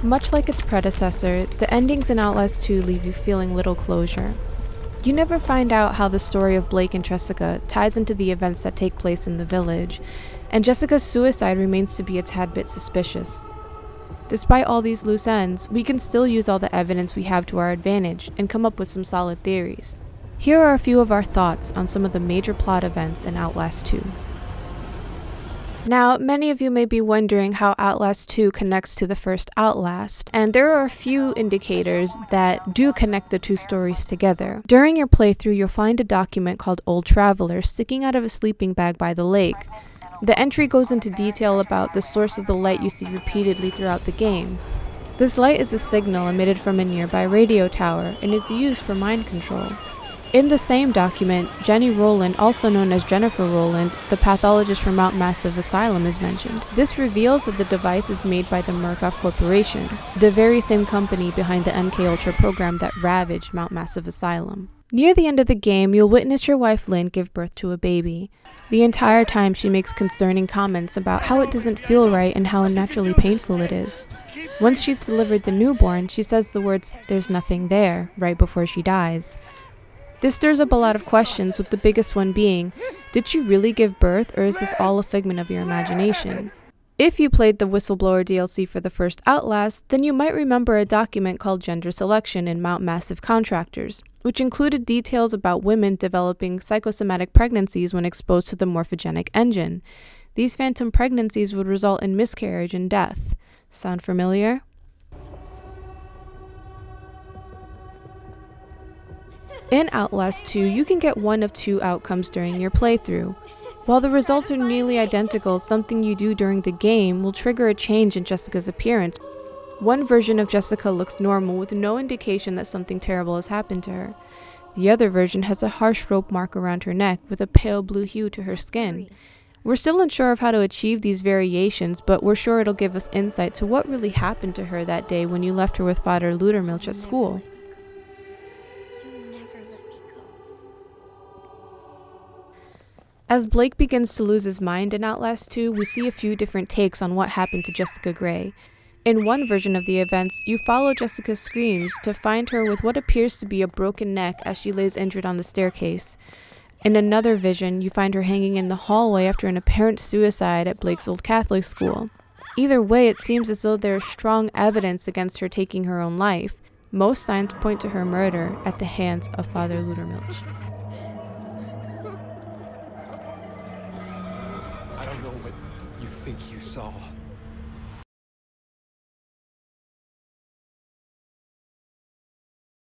Much like its predecessor, the endings in Outlast 2 leave you feeling little closure. You never find out how the story of Blake and Jessica ties into the events that take place in the village, and Jessica's suicide remains to be a tad bit suspicious. Despite all these loose ends, we can still use all the evidence we have to our advantage and come up with some solid theories. Here are a few of our thoughts on some of the major plot events in Outlast 2. Now, many of you may be wondering how Outlast 2 connects to the first Outlast, and there are a few indicators that do connect the two stories together. During your playthrough, you'll find a document called Old Traveler sticking out of a sleeping bag by the lake. The entry goes into detail about the source of the light you see repeatedly throughout the game. This light is a signal emitted from a nearby radio tower and is used for mind control. In the same document, Jenny Rowland, also known as Jennifer Rowland, the pathologist from Mount Massive Asylum, is mentioned. This reveals that the device is made by the Murkoff Corporation, the very same company behind the MKUltra program that ravaged Mount Massive Asylum. Near the end of the game, you'll witness your wife Lynn give birth to a baby. The entire time she makes concerning comments about how it doesn't feel right and how unnaturally painful it is. Once she's delivered the newborn, she says the words, "There's nothing there," right before she dies. This stirs up a lot of questions, with the biggest one being, did she really give birth, or is this all a figment of your imagination? If you played the Whistleblower DLC for the first Outlast, then you might remember a document called Gender Selection in Mount Massive Contractors, which included details about women developing psychosomatic pregnancies when exposed to the morphogenic engine. These phantom pregnancies would result in miscarriage and death. Sound familiar? In Outlast 2, you can get one of two outcomes during your playthrough. While the results are nearly identical, something you do during the game will trigger a change in Jessica's appearance. One version of Jessica looks normal with no indication that something terrible has happened to her. The other version has a harsh rope mark around her neck with a pale blue hue to her skin. We're still unsure of how to achieve these variations, but we're sure it'll give us insight to what really happened to her that day when you left her with Father Ludermilch at school. As Blake begins to lose his mind in Outlast 2, we see a few different takes on what happened to Jessica Gray. In one version of the events, you follow Jessica's screams to find her with what appears to be a broken neck as she lays injured on the staircase. In another vision, you find her hanging in the hallway after an apparent suicide at Blake's old Catholic school. Either way, it seems as though there is strong evidence against her taking her own life. Most signs point to her murder at the hands of Father Ludermilch. I don't know what you think you saw.